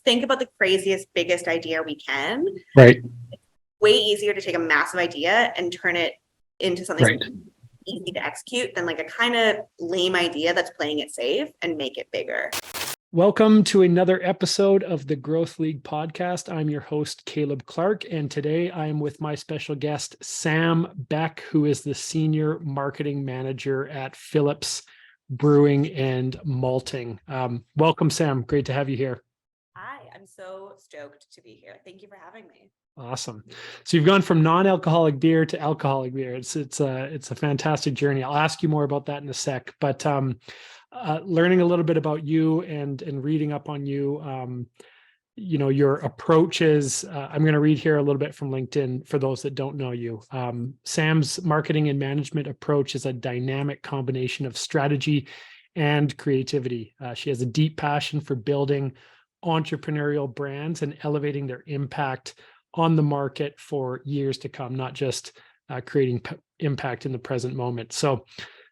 think about the craziest, biggest idea we can. Right. It's way easier to take a massive idea and turn it into something Right. easy to execute than like a kind of lame idea that's playing it safe and make it bigger. Welcome to another episode of the Growth League podcast. I'm your host, Caleb Clark, and today I am with my special guest, Sam Beck, who is the Senior Marketing Manager at Phillips Brewing and Malting. Welcome, Sam. Great to have you here. Hi, I'm so stoked to be here. Thank you for having me. Awesome. So you've gone from non-alcoholic beer to alcoholic beer. It's a fantastic journey. I'll ask you more about that in a sec, but learning a little bit about you and reading up on you, your approach is, I'm going to read here a little bit from LinkedIn for those that don't know you. Sam's marketing and management approach is a dynamic combination of strategy and creativity. She has a deep passion for building entrepreneurial brands and elevating their impact on the market for years to come, not just creating impact in the present moment. So,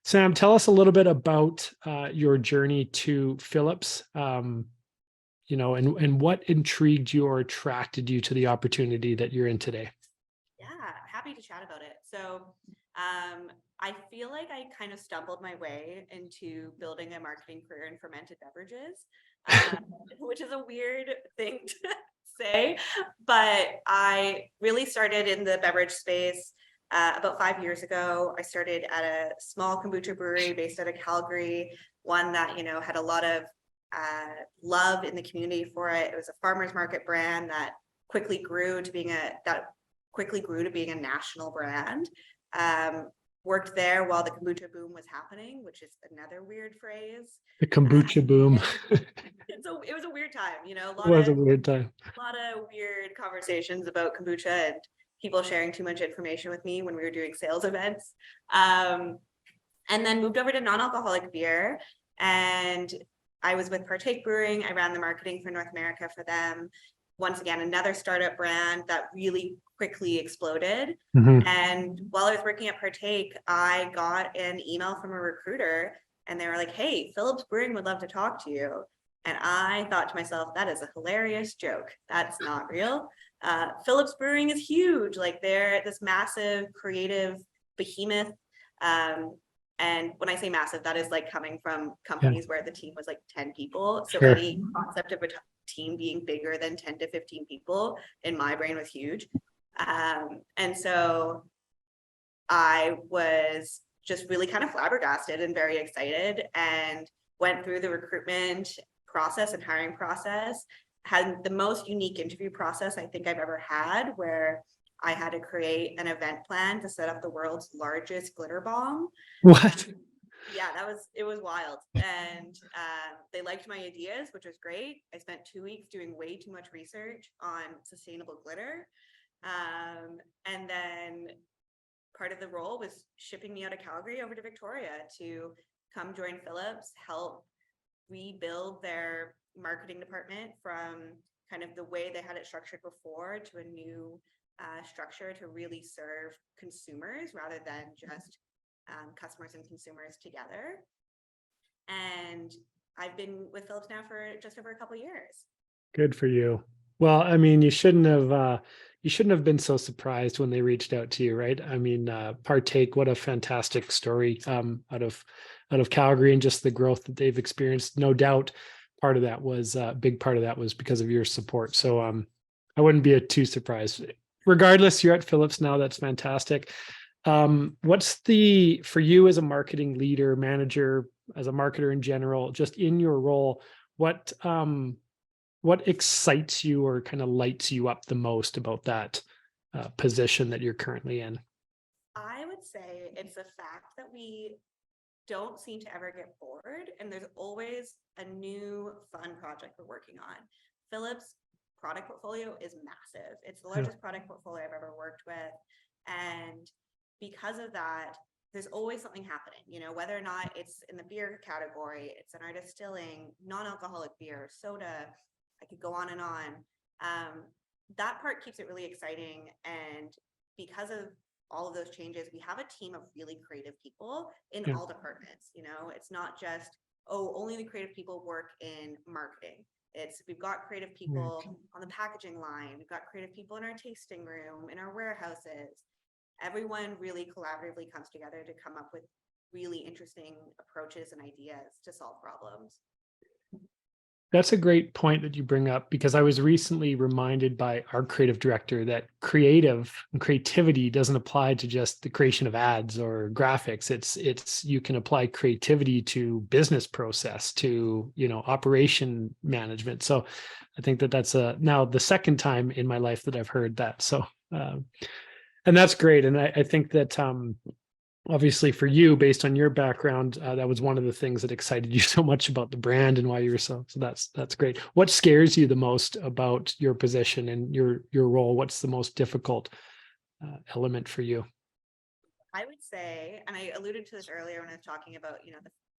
Sam, tell us a little bit about your journey to Phillips, and what intrigued you or attracted you to the opportunity that you're in today. Yeah, happy to chat about it. So I feel like I kind of stumbled my way into building a marketing career in fermented beverages, which is a weird thing to say, but I really started in the beverage space about 5 years ago. I started at a small kombucha brewery based out of Calgary, one that, had a lot of love in the community for it. It was a farmers market brand that quickly grew to being a national brand. Worked there while the kombucha boom was happening, which is another weird phrase. The kombucha boom. It was a weird time, It was a weird time. A lot of weird conversations about kombucha and people sharing too much information with me when we were doing sales events. And then moved over to non-alcoholic beer, and I was with Partake Brewing. I ran the marketing for North America for them. Once again, another startup brand that really quickly exploded. Mm-hmm. And while I was working at Partake, I got an email from a recruiter and they were like, "Hey, Phillips Brewing would love to talk to you." And I thought to myself, that is a hilarious joke. That's not real. Phillips Brewing is huge. Like, they're this massive creative behemoth. And when I say massive, that is like coming from companies where the team was like 10 people. So Sure. any concept of a team being bigger than 10 to 15 people in my brain was huge. And so I was just really kind of flabbergasted and very excited, and went through the recruitment process and hiring process. Had the most unique interview process I think I've ever had, where I had to create an event plan to set up the world's largest glitter bomb. What? Yeah, it was wild. And they liked my ideas, which was great. I spent 2 weeks doing way too much research on sustainable glitter. And then part of the role was shipping me out of Calgary over to Victoria to come join Phillips, help rebuild their marketing department from kind of the way they had it structured before to a new structure to really serve consumers rather than just customers and consumers together. And I've been with Phillips now for just over a couple of years. Good for you. Well, I mean, you shouldn't have been so surprised when they reached out to you, right? I mean, Partake, what a fantastic story out of Calgary, and just the growth that they've experienced. No doubt, part of that was a big part of that was because of your support. So I wouldn't be too surprised. Regardless, you're at Phillips now. That's fantastic. What's for you as a marketing leader, manager, as a marketer in general, just in your role, what excites you or kind of lights you up the most about that position that you're currently in? I would say it's the fact that we don't seem to ever get bored, and there's always a new fun project we're working on. Phillips product portfolio is massive. It's the largest product portfolio I've ever worked with. And because of that, there's always something happening, whether or not it's in the beer category, it's in our distilling, non-alcoholic beer, soda, I could go on and on. That part keeps it really exciting. And because of all of those changes, we have a team of really creative people in all departments. It's not just, only the creative people work in marketing. We've got creative people on the packaging line. We've got creative people in our tasting room, in our warehouses. Everyone really collaboratively comes together to come up with really interesting approaches and ideas to solve problems. That's a great point that you bring up, because I was recently reminded by our creative director that creative and creativity doesn't apply to just the creation of ads or graphics. It's you can apply creativity to business process, to, operation management. So I think that that's now the second time in my life that I've heard that. So and that's great. And I think that obviously for you, based on your background, that was one of the things that excited you so much about the brand and why you were so that's great. What scares you the most about your position and your role? What's the most difficult element for you? I would say, and I alluded to this earlier when I was talking about,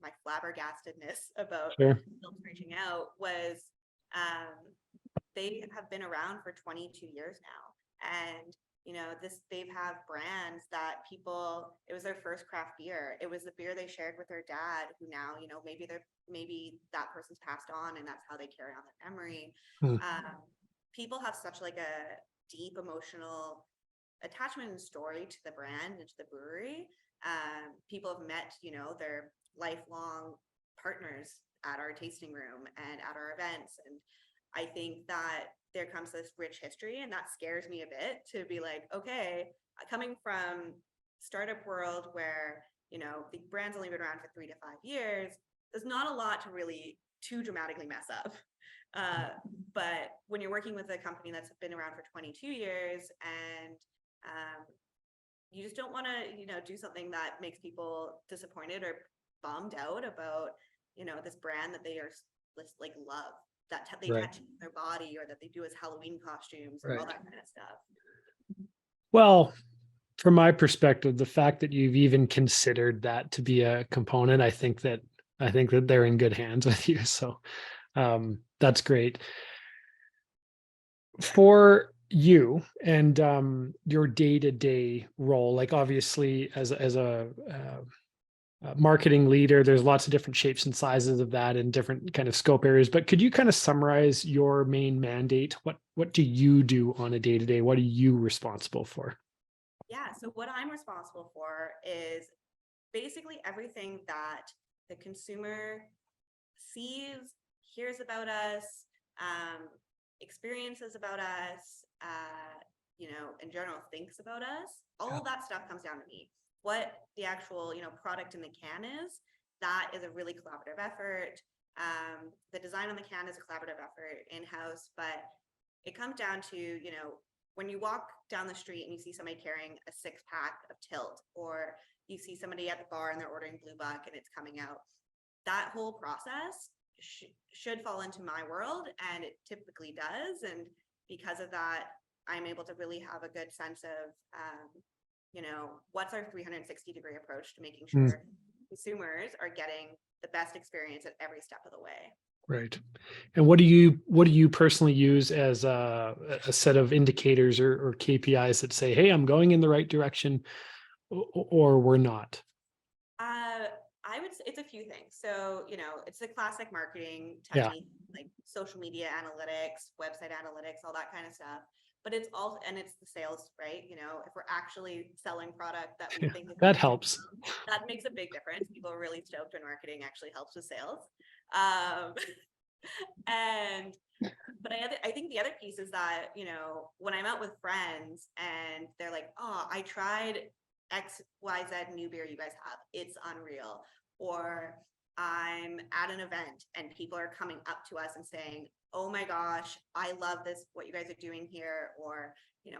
my flabbergastedness about Sure. Phillips reaching out, was they have been around for 22 years now. And they've have brands that it was their first craft beer. It was the beer they shared with their dad, who now, maybe that person's passed on and that's how they carry on their memory. People have such like a deep emotional attachment and story to the brand and to the brewery. People have met, their lifelong partners at our tasting room and at our events. And I think that there comes this rich history, and that scares me a bit, to be like, okay, coming from startup world where, the brand's only been around for 3 to 5 years, there's not a lot to really too dramatically mess up. But when you're working with a company that's been around for 22 years and you just don't want to, do something that makes people disappointed or bummed out about, this brand that they are like love, that they Right. tattoo their body, or that they do as Halloween costumes, or Right. all that kind of stuff. Well, from my perspective, the fact that you've even considered that to be a component, I think that they're in good hands with you. So that's great. For you and your day-to-day role, like obviously as a marketing leader, there's lots of different shapes and sizes of that and different kind of scope areas, but could you kind of summarize your main mandate? What do you do on a day-to-day? What are you responsible for? Yeah, so what I'm responsible for is basically everything that the consumer sees, hears about us, experiences about us, in general thinks about us. All of that stuff comes down to me. What the actual, product in the can is, that is a really collaborative effort. The design on the can is a collaborative effort in-house, but it comes down to, when you walk down the street and you see somebody carrying a 6-pack of Tilt, or you see somebody at the bar and they're ordering Blue Buck and it's coming out, that whole process should fall into my world, and it typically does. And because of that, I'm able to really have a good sense of, what's our 360-degree approach to making sure consumers are getting the best experience at every step of the way. Right. And what do you personally use as a set of indicators or KPIs that say, hey, I'm going in the right direction, or we're not? I would say it's a few things. So, it's the classic marketing Yeah. technique, like social media analytics, website analytics, all that kind of stuff. But it's also, and it's the sales, right? If we're actually selling product that we think is That helps. that makes a big difference. People are really stoked when marketing actually helps with sales. But I think the other piece is that, when I'm out with friends and they're like, oh, I tried XYZ new beer you guys have, it's unreal. Or I'm at an event and people are coming up to us and saying, oh my gosh, I love this, what you guys are doing here. Or,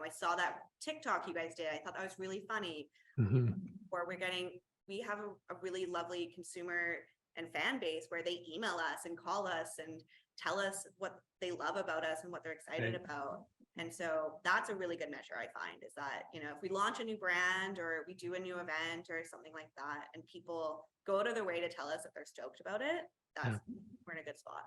I saw that TikTok you guys did, I thought that was really funny. Mm-hmm. Or we have a really lovely consumer and fan base where they email us and call us and tell us what they love about us and what they're excited about. And so that's a really good measure, I find, is that, if we launch a new brand or we do a new event or something like that, and people go out of their way to tell us that they're stoked about it, we're in a good spot.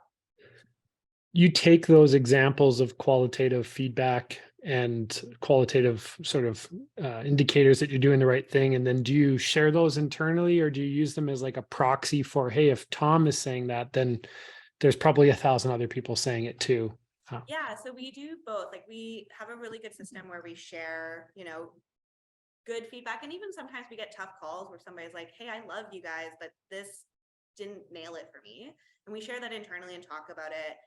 You take those examples of qualitative feedback and qualitative sort of indicators that you're doing the right thing, and then do you share those internally, or do you use them as like a proxy for, hey, if Tom is saying that, then there's probably 1,000 other people saying it too. Yeah, so we do both. Like we have a really good system where we share, good feedback. And even sometimes we get tough calls where somebody's like, hey, I love you guys, but this didn't nail it for me. And we share that internally and talk about it.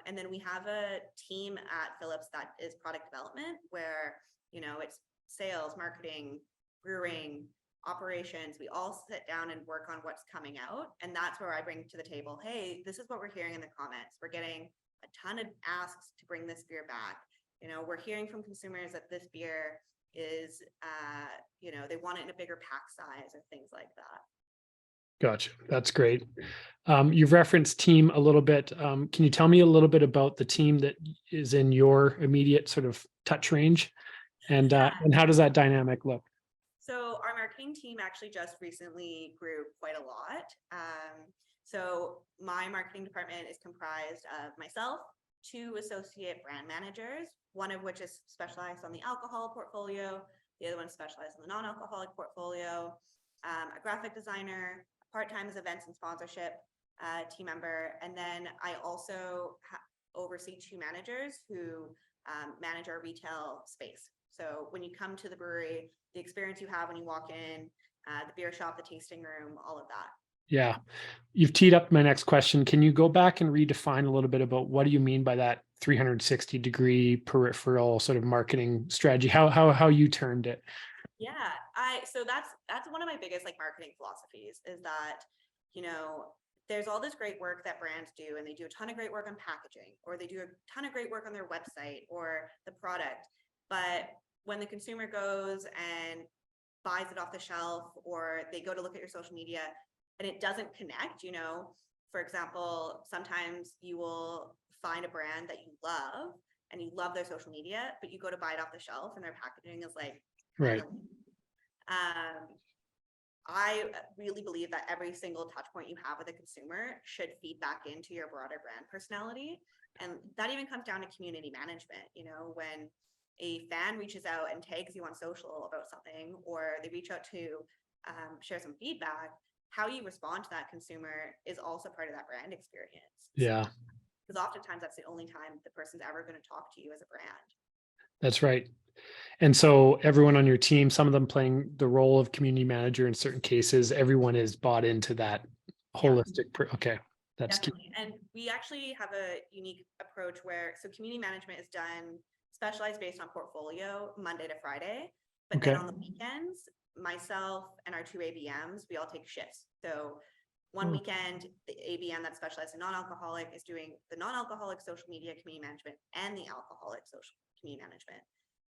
And then we have a team at Phillips that is product development where, it's sales, marketing, brewing, operations. We all sit down and work on what's coming out. And that's where I bring to the table, hey, this is what we're hearing in the comments. We're getting a ton of asks to bring this beer back. We're hearing from consumers that this beer is, they want it in a bigger pack size or things like that. Gotcha. That's great. You've referenced team a little bit. Can you tell me a little bit about the team that is in your immediate sort of touch range, and how does that dynamic look? So our marketing team actually just recently grew quite a lot. So my marketing department is comprised of myself, 2 associate brand managers, one of which is specialized on the alcohol portfolio, the other one specialized in the non-alcoholic portfolio, a graphic designer, part-time as events and sponsorship team member, and then I also oversee 2 managers who manage our retail space. So when you come to the brewery, the experience you have when you walk in, the beer shop, the tasting room, all of that. Yeah, you've teed up my next question. Can you go back and redefine a little bit about what do you mean by that 360-degree peripheral sort of marketing strategy? How you termed it? Yeah, so that's one of my biggest like marketing philosophies is that, there's all this great work that brands do and they do a ton of great work on packaging or they do a ton of great work on their website or the product. But when the consumer goes and buys it off the shelf or they go to look at your social media and it doesn't connect, for example, sometimes you will find a brand that you love and you love their social media, but you go to buy it off the shelf and their packaging is like, Right. I really believe that every single touch point you have with a consumer should feed back into your broader brand personality. And that even comes down to community management. When a fan reaches out and tags you on social about something, or they reach out to share some feedback, how you respond to that consumer is also part of that brand experience. Yeah. Because oftentimes that's the only time the person's ever going to talk to you as a brand. That's right. And so everyone on your team, some of them playing the role of community manager in certain cases, everyone is bought into that holistic. Okay, that's definitely. Key. And we actually have a unique approach where, so community management is done specialized based on portfolio Monday to Friday, but then on the weekends, myself and our 2 ABMs, we all take shifts. So one weekend, the ABM that specializes in non-alcoholic is doing the non-alcoholic social media community management and the alcoholic social community management.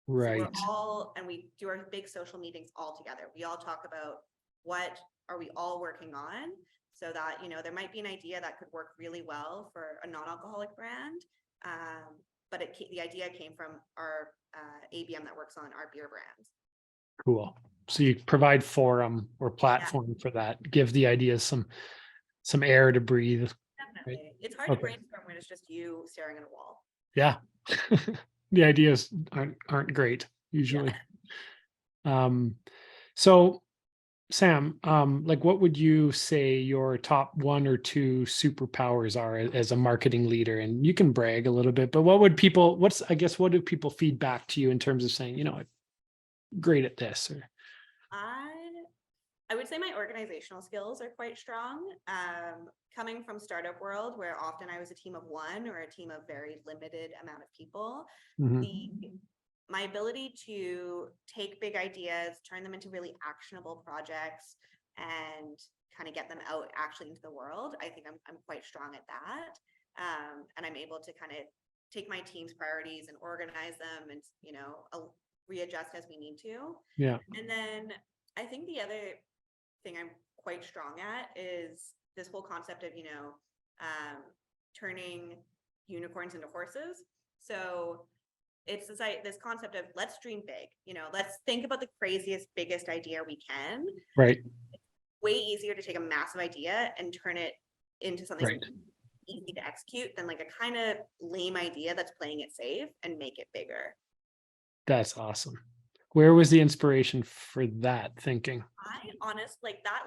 Right. So we do our big social meetings all together. We all talk about what are we all working on so that, there might be an idea that could work really well for a non-alcoholic brand. But the idea came from our ABM that works on our beer brands. Cool. So you provide forum or platform for that, give the ideas some air to breathe. Definitely. Right? It's hard to brainstorm when it's just you staring at a wall. Yeah. The ideas aren't great usually. Yeah. So Sam, like what would you say your top 1 or 2 superpowers are as a marketing leader? And you can brag a little bit, but what do people feed back to you in terms of saying, I'm great at this? Or I would say my organizational skills are quite strong. Coming from startup world, where often I was a team of 1 or a team of very limited amount of people, my ability to take big ideas, turn them into really actionable projects, and kind of get them out actually into the world, I think I'm quite strong at that. And I'm able to kind of take my team's priorities and organize them and, readjust as we need to. Yeah. And then I think the other thing I'm quite strong at is this whole concept of, turning unicorns into horses. So it's this concept of let's dream big, let's think about the craziest, biggest idea we can. Right. It's way easier to take a massive idea and turn it into something easy to execute than like a kind of lame idea that's playing it safe and make it bigger. That's awesome. Where was the inspiration for that thinking? I honestly, that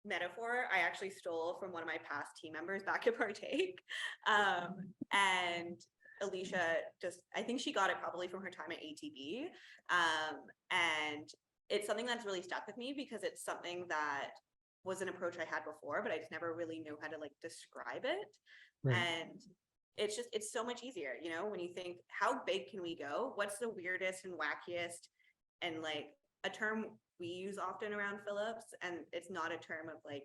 metaphor I actually stole from one of my past team members back at Partake. And Alicia I think she got it probably from her time at ATB. And it's something that's really stuck with me because it's something that was an approach I had before, but I just never really knew how to like describe it. Right. And it's so much easier, you know, when you think, how big can we go? What's the weirdest and wackiest, and like a term we use often around Phillips, and it's not a term of like,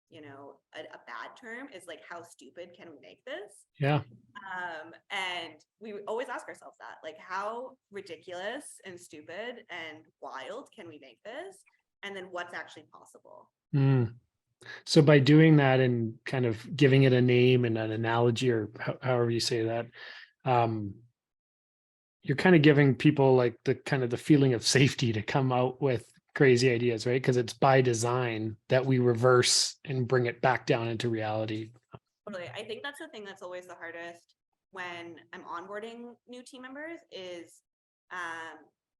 you know, a bad term, is like, how stupid can we make this? Yeah. And we always ask ourselves that, like, how ridiculous and stupid and wild can we make this? And then what's actually possible? Mm. So by doing that and kind of giving it a name and an analogy, or however you say that, um, you're kind of giving people like the kind of the feeling of safety to come out with crazy ideas, right? Because it's by design that we reverse and bring it back down into reality. Totally. I think that's the thing that's always the hardest when I'm onboarding new team members is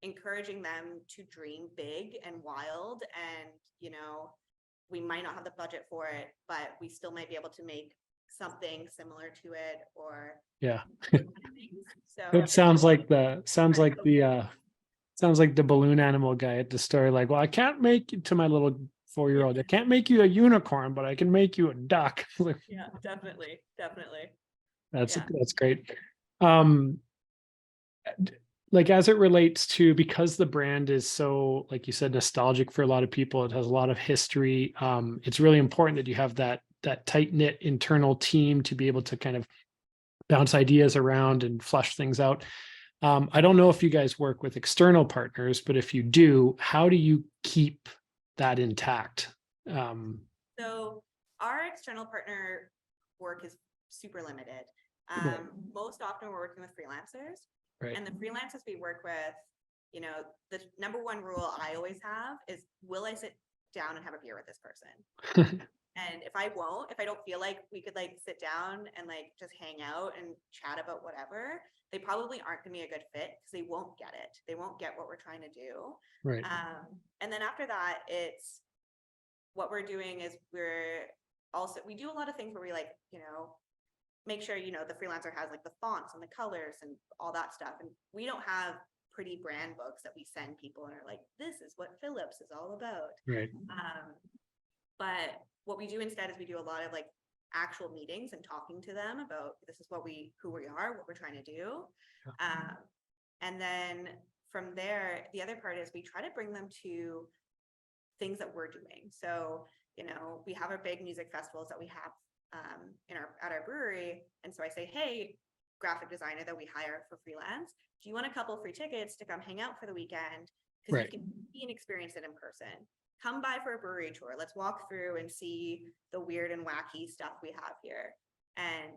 encouraging them to dream big and wild. And, you know, we might not have the budget for it, but we still might be able to make something similar to it, or Yeah. those kind of things. So It sounds like the balloon animal guy at the store. Like, well, I can't make it to my little 4-year-old. I can't make you a unicorn, but I can make you a duck. Like, yeah, definitely. that's Yeah. that's great. Um, like as it relates to, because the brand is so, like you said, nostalgic for a lot of people, it has a lot of history. It's really important that you have that tight knit internal team to be able to kind of bounce ideas around and flush things out. I don't know if you guys work with external partners, but if you do, how do you keep that intact? So our external partner work is super limited. Right. Most often we're working with freelancers, Right. and the freelancers we work with, you know, the number one rule I always have is, will I sit down and have a beer with this person? And if I don't feel like we could like sit down and like just hang out and chat about whatever, they probably aren't going to be a good fit because they won't get it. They won't get what we're trying to do. Right. And then after that, it's what we're doing is we do a lot of things where we like, you know, make sure, you know, the freelancer has like the fonts and the colors and all that stuff. And we don't have pretty brand books that we send people and are like, this is what Phillips is all about. Right. But what we do instead is we do a lot of like actual meetings and talking to them about, this is who we are, what we're trying to do. And then from there, the other part is we try to bring them to things that we're doing. So, you know, we have our big music festivals that we have at our brewery. And so I say, hey, graphic designer that we hire for freelance, do you want a couple free tickets to come hang out for the weekend? Because you can see and experience it in person. Come by for a brewery tour. Let's walk through and see the weird and wacky stuff we have here. And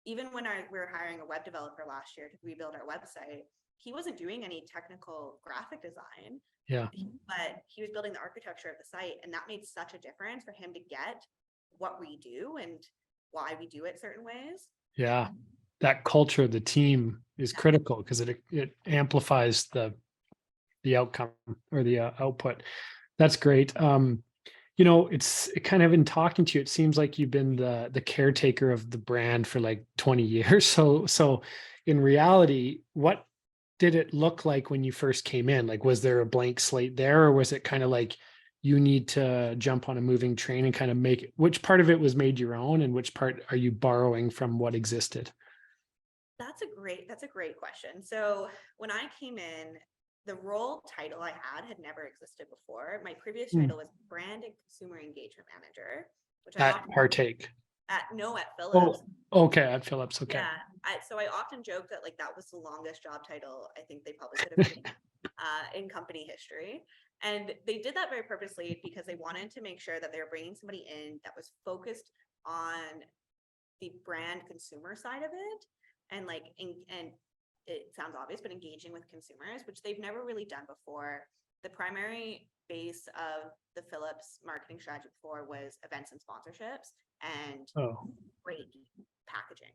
even when we were hiring a web developer last year to rebuild our website, he wasn't doing any technical graphic design. Yeah. But he was building the architecture of the site, and that made such a difference for him to get what we do and why we do it certain ways. Yeah. That culture of the team is critical because it amplifies the outcome or the output. That's great. You know, it kind of, in talking to you, it seems like you've been the caretaker of the brand for like 20 years. So in reality, what did it look like when you first came in? Like, was there a blank slate there, or was it kind of like you need to jump on a moving train and kind of make it, which part of it was made your own and which part are you borrowing from what existed? That's a great question. So when I came in, the role title I had never existed before. My previous title was brand and consumer engagement manager, which I At Partake. at Phillips. Oh, okay, at Phillips. Okay. Yeah. So I often joke that like that was the longest job title I think they probably could have made in company history. And they did that very purposely because they wanted to make sure that they were bringing somebody in that was focused on the brand consumer side of it, and like and it sounds obvious, but engaging with consumers, which they've never really done before. The primary base of the Phillips marketing strategy before was events and sponsorships and great packaging,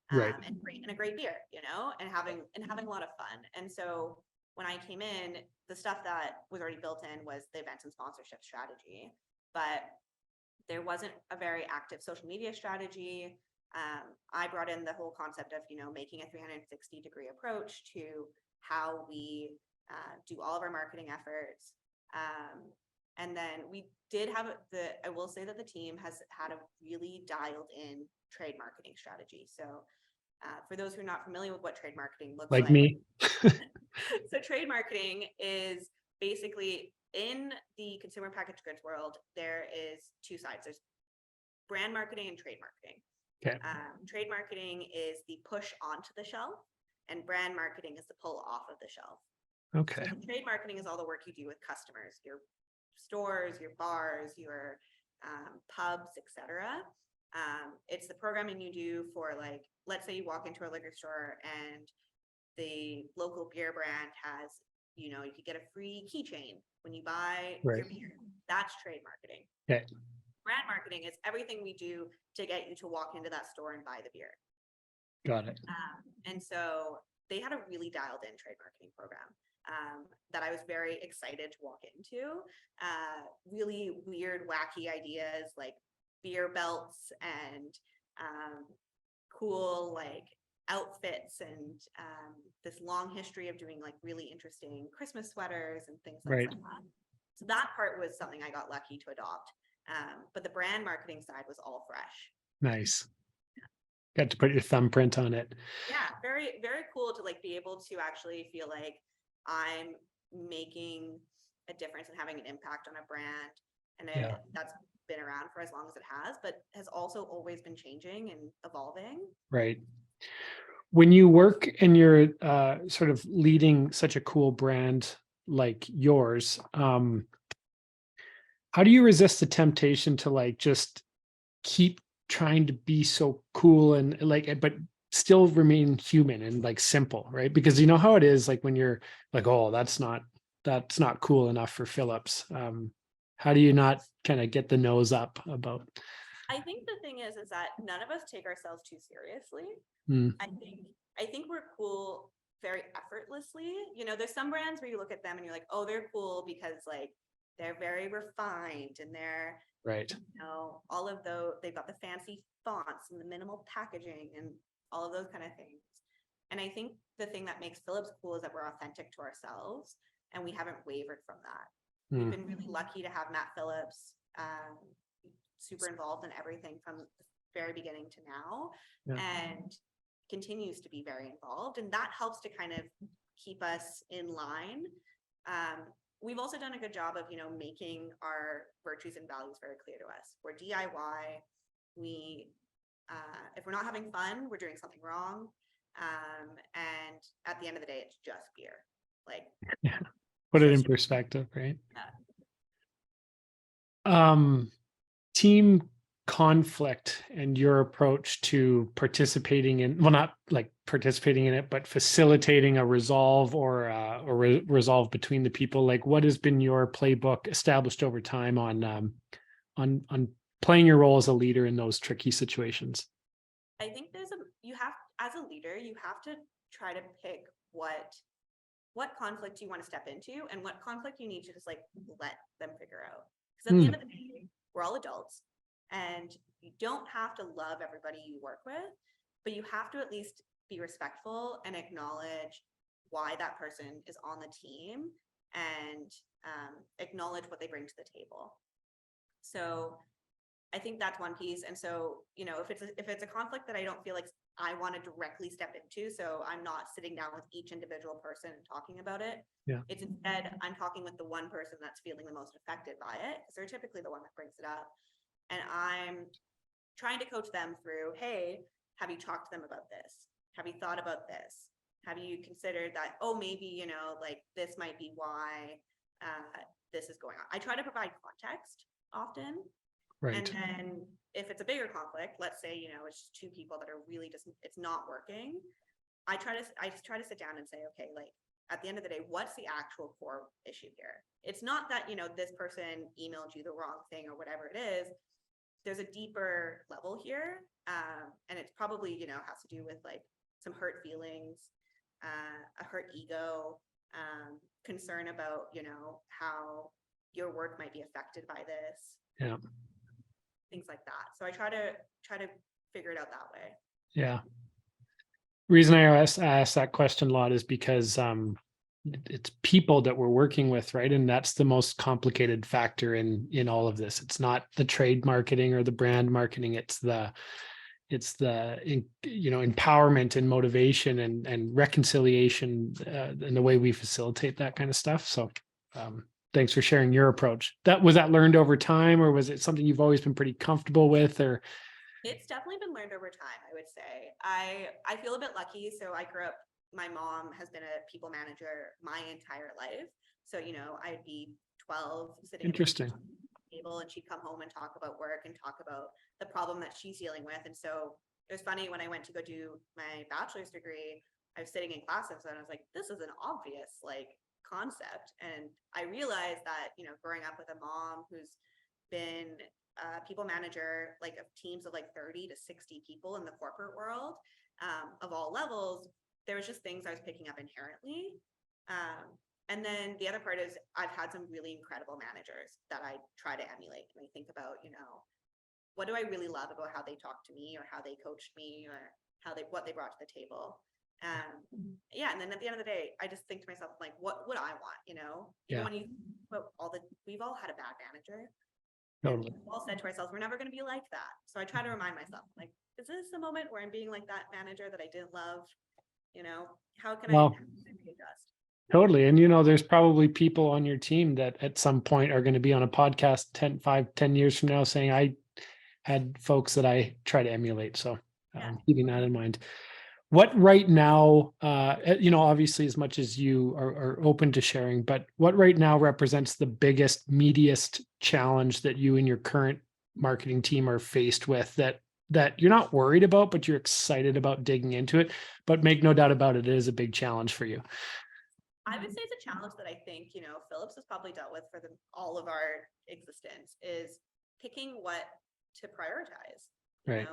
and a great beer, you know, and having a lot of fun. And so when I came in, the stuff that was already built in was the events and sponsorship strategy. But There wasn't a very active social media strategy. I brought in the whole concept of, making a 360-degree approach to how we do all of our marketing efforts. And then we did have I will say that the team has had a really dialed in trade marketing strategy. So for those who are not familiar with what trade marketing looks Like like. me. So trade marketing is basically, in the consumer packaged goods world, there is two sides. There's brand marketing and trade marketing. Okay. Trade marketing is the push onto the shelf, and brand marketing is the pull off of the shelf. Okay. So trade marketing is all the work you do with customers, your stores, your bars, your pubs, etc. It's the programming you do for, like, let's say you walk into a liquor store and the local beer brand has, you could get a free keychain when you buy your beer. That's trade marketing. Okay. Brand marketing is everything we do to get you to walk into that store and buy the beer. Got it. And so they had a really dialed in trade marketing program that I was very excited to walk into. Really weird, wacky ideas like beer belts and cool, like, outfits, and this long history of doing, like, really interesting Christmas sweaters and things like that. So that part was something I got lucky to adopt. But the brand marketing side was all fresh. Nice. Got to put your thumbprint on it. Yeah, very, very cool to, like, be able to actually feel like I'm making a difference and having an impact on a brand. And that's been around for as long as it has, but has also always been changing and evolving. Right. When you work and you're sort of leading such a cool brand like yours, how do you resist the temptation to, like, just keep trying to be so cool and, like, but still remain human and, like, simple, right? Because you know how it is, like, when you're like, oh, that's not cool enough for Phillips. How do you not kind of get the nose up about? I think the thing is that none of us take ourselves too seriously. Mm. I think we're cool very effortlessly. There's some brands where you look at them and you're like, oh, they're cool because, like, they're very refined and they're, Right. all of those, they've got the fancy fonts and the minimal packaging and all of those kind of things. And I think the thing that makes Phillips cool is that we're authentic to ourselves and we haven't wavered from that. We've been really lucky to have Matt Phillips super involved in everything from the very beginning to now, and continues to be very involved. And that helps to kind of keep us in line. We've also done a good job of, making our virtues and values very clear to us. We're DIY. If we're not having fun, we're doing something wrong. And at the end of the day, it's just beer. Like, put it in perspective, right? Team conflict and your approach to participating in, well, not like participating in it, but facilitating a resolve or resolve between the people. Like, what has been your playbook established over time on playing your role as a leader in those tricky situations? I think as a leader, you have to try to pick what conflict you want to step into and what conflict you need to just, like, let them figure out. Because at the end of the day, we're all adults and you don't have to love everybody you work with, but you have to at least be respectful and acknowledge why that person is on the team and acknowledge what they bring to the table. So I think that's one piece. And so, if it's a conflict that I don't feel like I want to directly step into, so I'm not sitting down with each individual person and talking about it. It's instead, I'm talking with the one person that's feeling the most affected by it, because they're typically the one that brings it up. And I'm trying to coach them through, hey, have you talked to them about this? Have you thought about this? Have you considered that, oh, maybe, like, this might be why this is going on? I try to provide context often. Right. And then if it's a bigger conflict, let's say, it's just two people that are really just, it's not working. I try to sit down and say, okay, like, at the end of the day, what's the actual core issue here? It's not that, this person emailed you the wrong thing or whatever it is. There's a deeper level here. And it's probably, has to do with, like, some hurt feelings, a hurt ego, concern about, how your work might be affected by this. Yeah. things like that. So I try to figure it out that way. Yeah. Reason I ask that question a lot is because it's people that we're working with, right? And that's the most complicated factor in all of this. It's not the trade marketing or the brand marketing. It's the empowerment and motivation and reconciliation and the way we facilitate that kind of stuff. So thanks for sharing your approach. Was that learned over time, or was it something you've always been pretty comfortable with? Or it's definitely been learned over time, I would say. I feel a bit lucky. So I grew up, my mom has been a people manager my entire life. So, I'd be 12 sitting at the interesting. table, and she'd come home and talk about work and talk about the problem that she's dealing with. And so it was funny when I went to go do my bachelor's degree, I was sitting in classes and I was like, this is an obvious concept. And I realized that, growing up with a mom who's been people manager of teams of 30 to 60 people in the corporate world, of all levels, there was just things I was picking up inherently. And then the other part is I've had some really incredible managers that I try to emulate. And I think about, what do I really love about how they talk to me, or how they coached me, or what they brought to the table. And then at the end of the day, I just think to myself, what would I want? Yeah. When you we've all had a bad manager. Totally. We've all said to ourselves, we're never going to be like that. So I try to remind myself, is this the moment where I'm being like that manager that I didn't love? How can I readjust? Totally. And, there's probably people on your team that at some point are going to be on a podcast 10 years from now saying, I had folks that I try to emulate. So keeping that in mind. What right now, obviously as much as you are open to sharing, but what right now represents the biggest, meatiest challenge that you and your current marketing team are faced with that you're not worried about, but you're excited about digging into it? But make no doubt about it, it is a big challenge for you. I would say it's a challenge that I think, Phillips has probably dealt with for all of our existence, is picking what to prioritize. Right.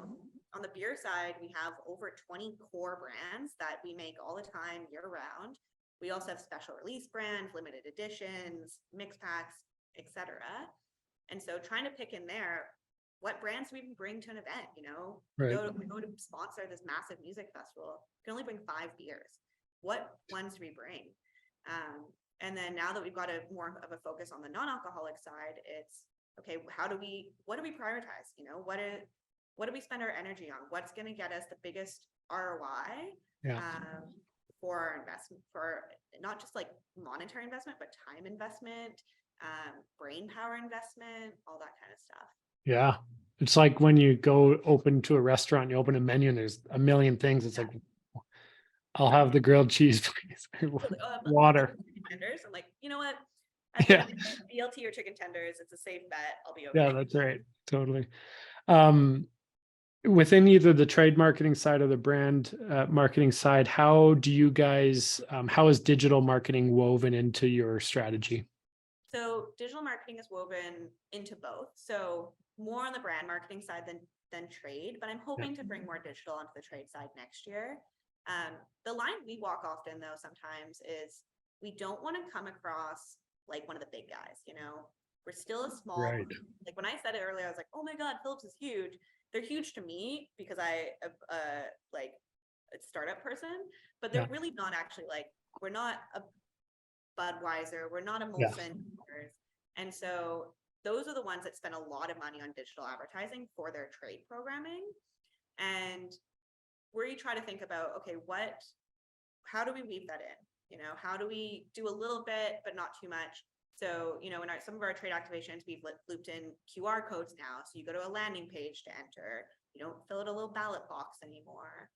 On the beer side, we have over 20 core brands that we make all the time, year round. We also have special release brands, limited editions, mix packs, etc. And so trying to pick in there, what brands do we even bring to an event? Right. We go to sponsor this massive music festival. We can only bring 5 beers. What ones do we bring? And then now that we've got more of a focus on the non-alcoholic side, it's okay. What do we prioritize? What do we spend our energy on? What's going to get us the biggest ROI for our investment, for not just monetary investment, but time investment, brain power investment, all that kind of stuff. Yeah. It's like when you go open to a restaurant, you open a menu and there's a million things. It's like, I'll have the grilled cheese, please. Water. Tenders. I'm like, you know what? BLT or chicken tenders, it's a safe bet. I'll be okay. Yeah, that's right. Totally. Within either the trade marketing side or the brand marketing side, how do you guys, how is digital marketing woven into your strategy? So digital marketing is woven into both. So more on the brand marketing side than trade, but I'm hoping to bring more digital onto the trade side next year. The line we walk often though sometimes is we don't want to come across like one of the big guys, we're still a small, when I said it earlier, I was like, oh my God, Phillips is huge. They're huge to me because I a startup person, but they're really not actually we're not a Budweiser, we're not a Molson. And so those are the ones that spend a lot of money on digital advertising for their trade programming. And where you try to think about, okay, how do we weave that in? How do we do a little bit, but not too much? So, in some of our trade activations, we've looped in QR codes now. So you go to a landing page to enter, you don't fill out a little ballot box anymore.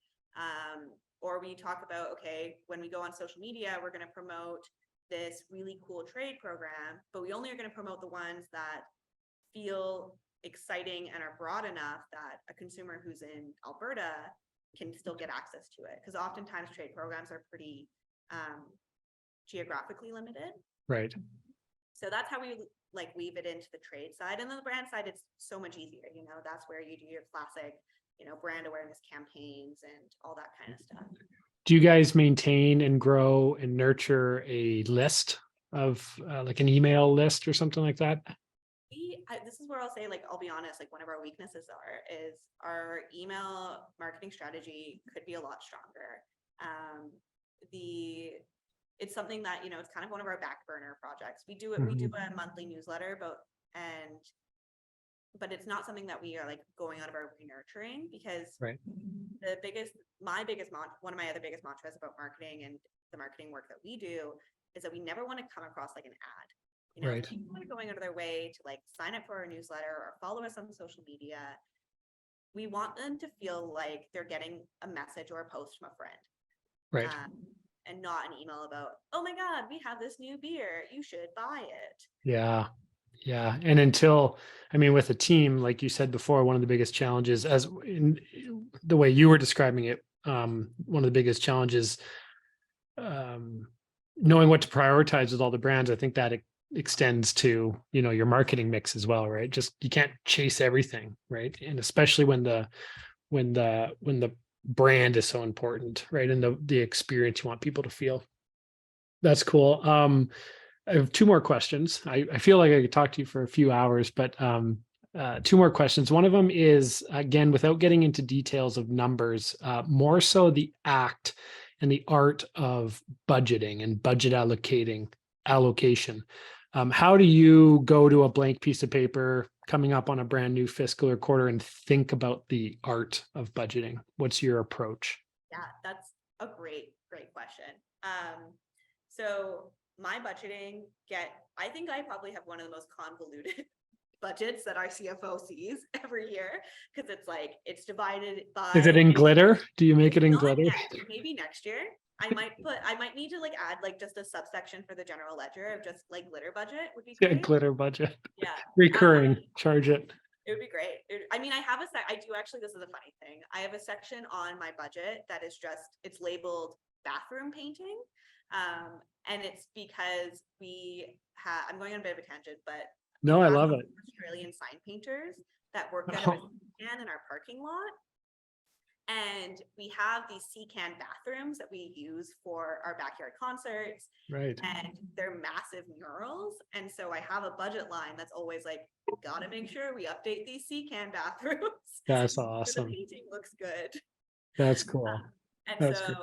Or we talk about, okay, when we go on social media, we're going to promote this really cool trade program, but we only are going to promote the ones that feel exciting and are broad enough that a consumer who's in Alberta can still get access to it. Because oftentimes trade programs are pretty geographically limited. Right. So that's how we weave it into the trade side. And then the brand side, it's so much easier. That's where you do your classic, brand awareness campaigns and all that kind of stuff. Do you guys maintain and grow and nurture a list of an email list or something like that? This is where I'll say, like, I'll be honest, like one of our weaknesses is our email marketing strategy could be a lot stronger. Um, it's something that, it's kind of one of our back burner projects. We do a monthly newsletter but it's not something that we are like going out of our way nurturing, because Right. one of my other biggest mantras about marketing and the marketing work that we do is that we never want to come across like an ad. Right. If people are going out of their way to like sign up for our newsletter or follow us on social media, we want them to feel like they're getting a message or a post from a friend. Right. And not an email about, oh my God, we have this new beer, you should buy it. Yeah. Yeah. And with a team, like you said before, one of the biggest challenges, as in the way you were describing it, one of the biggest challenges, knowing what to prioritize with all the brands. I think that it extends to, your marketing mix as well, right? Just, you can't chase everything, right? And especially when the brand is so important, right? And the experience you want people to feel. That's cool. I have two more questions. I feel like I could talk to you for a few hours, but two more questions. One of them is, again, without getting into details of numbers, more so the act and the art of budgeting and budget allocation. How do you go to a blank piece of paper coming up on a brand new fiscal or quarter and think about the art of budgeting? What's your approach? Yeah, that's a great question. So my budgeting I think I probably have one of the most convoluted budgets that our CFO sees every year, because it's divided by. Is it in glitter? Do you make it in glitter? Maybe next year. I might need to add just a subsection for the general ledger of just glitter budget would be great. Yeah, glitter budget. Yeah. Recurring, charge it. It would be great. I do actually, this is a funny thing. I have a section on my budget that is it's labeled bathroom painting. And it's because I'm going on a bit of a tangent, but no, I love it. Australian sign painters that work out of in our parking lot. And we have these C-can bathrooms that we use for our backyard concerts. Right. And they're massive murals. And so I have a budget line that's always gotta make sure we update these C-can bathrooms. That's awesome. The painting looks good. That's cool. That's great.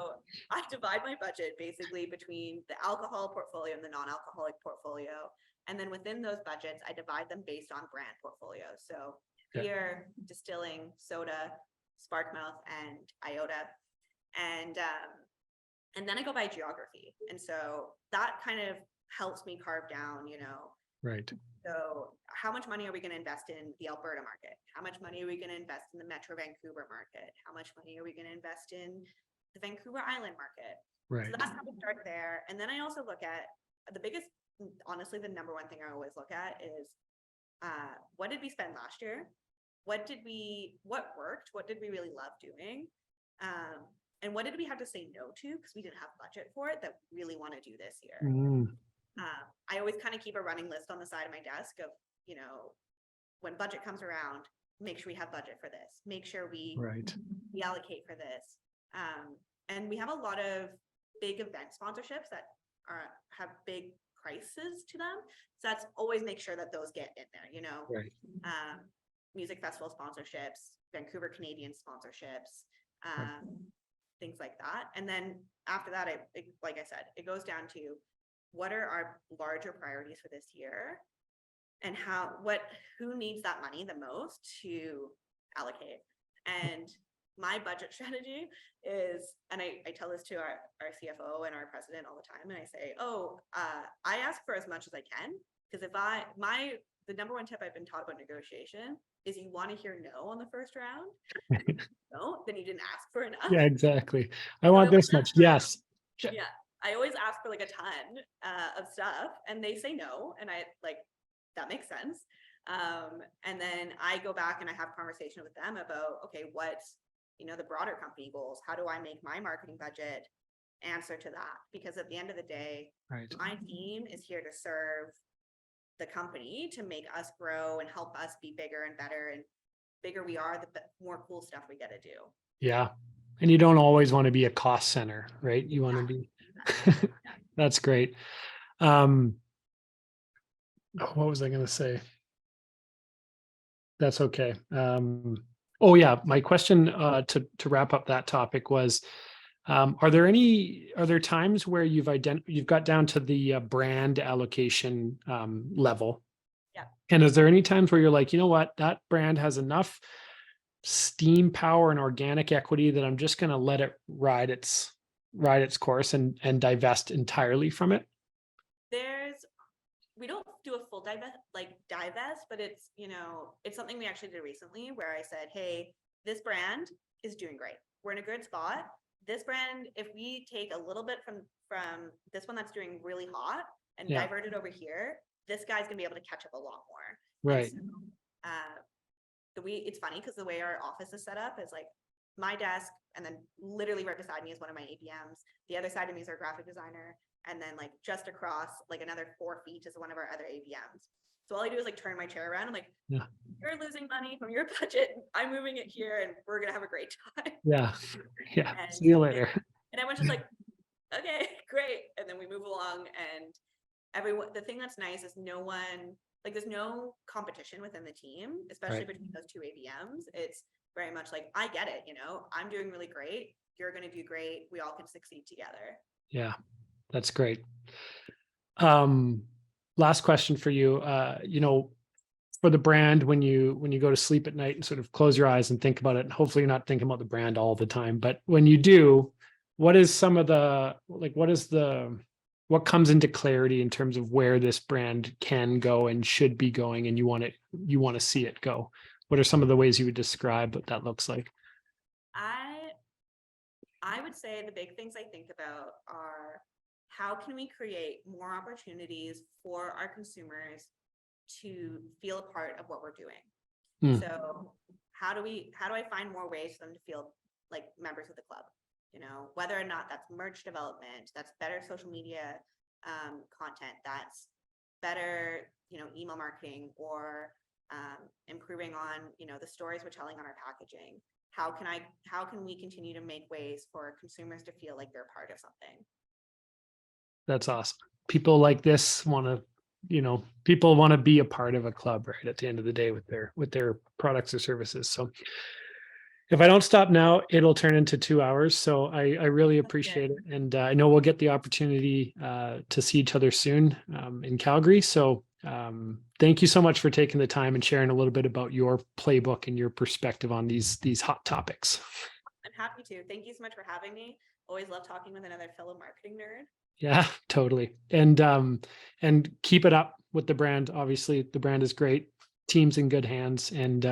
I divide my budget basically between the alcohol portfolio and the non-alcoholic portfolio. And then within those budgets, I divide them based on brand portfolio. So beer, distilling, soda, Sparkmouth, and Iota. And then I go by geography. And so that kind of helps me carve down, Right. So how much money are we going to invest in the Alberta market? How much money are we going to invest in the Metro Vancouver market? How much money are we going to invest in the Vancouver Island market? Right. So that's how we start there. And then I also look at honestly, the number one thing I always look at is what did we spend last year? What worked? What did we really love doing? And what did we have to say no to because we didn't have budget for it that we really want to do this year? I always kind of keep a running list on the side of my desk of, when budget comes around, make sure we have budget for this. Make sure we allocate for this. And we have a lot of big event sponsorships that have big prices to them. So that's always make sure that those get in there, music festival sponsorships, Vancouver Canadian sponsorships, things like that. And then after that, like I said, it goes down to what are our larger priorities for this year and who needs that money the most to allocate. And my budget strategy is, and I tell this to our CFO and our president all the time, and I say, I ask for as much as I can, because the number one tip I've been taught about negotiation is you want to hear no on the first round. If you don't, then you didn't ask for enough. Yeah, exactly. I want this much. Yes. Yeah. I always ask for a ton of stuff and they say no. And that makes sense. And then I go back and I have a conversation with them about, okay, what's, the broader company goals? How do I make my marketing budget answer to that? Because at the end of the day, my team is here to serve the company, to make us grow and help us be bigger and better. And bigger we are, the more cool stuff we get to do. Yeah. And you don't always want to be a cost center, right? You want to be, that's great. What was I going to say? That's okay. Oh yeah, my question to wrap up that topic was, are there times where you've got down to the brand allocation level? Yeah. And is there any times where you're like, you know what, that brand has enough steam power and organic equity that I'm just going to let it ride its course and divest entirely from it? There's we don't do a full divest, but it's, you know, it's something we actually did recently where I said, hey, this brand is doing great. We're in a good spot. This brand, if we take a little bit from this one that's doing really hot and Yeah. divert it over here, this guy's gonna be able to catch up a lot more. Right. So, it's funny because the way our office is set up is like my desk, and then literally right beside me is one of my APMs. The other side of me is our graphic designer, and then like just across like another 4 feet is one of our other APMs. So all I do is like turn my chair around. I'm like, Yeah. you're losing money from your budget. I'm moving it here, and we're gonna have a great time. Yeah. Yeah. And See you later. everyone's just like, okay, great. And then we move along, and everyone. The thing that's nice is no one like there's no competition within the team, especially Right. between those two ABMs. It's very much like, I get it, you know, I'm doing really great. You're gonna do great. We all can succeed together. Yeah. That's great. Last question for you. For the brand, when you go to sleep at night and sort of close your eyes and think about it, and hopefully you're not thinking about the brand all the time, but when you do, what is some of the like what comes into clarity in terms of where this brand can go and should be going, and you want to see it go? What are some of the ways you would describe what that looks like? I would say the big things I think about are how can we create more opportunities for our consumers to feel a part of what we're doing. Hmm. So how do I find more ways for them to feel like members of the club? You know, whether or not that's merch development, that's better social media content, that's better, you know, email marketing, or improving on, you know, the stories we're telling on our packaging. How can we continue to make ways for consumers to feel like they're part of something? That's awesome. People like this people want to be a part of a club, right? At the end of the day, with their products or services. So if I don't stop now, it'll turn into 2 hours. So I really appreciate it. And I know we'll get the opportunity to see each other soon in Calgary. So thank you so much for taking the time and sharing a little bit about your playbook and your perspective on these hot topics. I'm happy to. Thank you so much for having me. Always love talking with another fellow marketing nerd. Yeah, totally. And keep it up with the brand. Obviously, the brand is great. Team's in good hands, and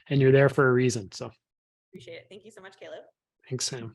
you're there for a reason. So Appreciate it. Thank you so much, Caleb. thanks, Sam.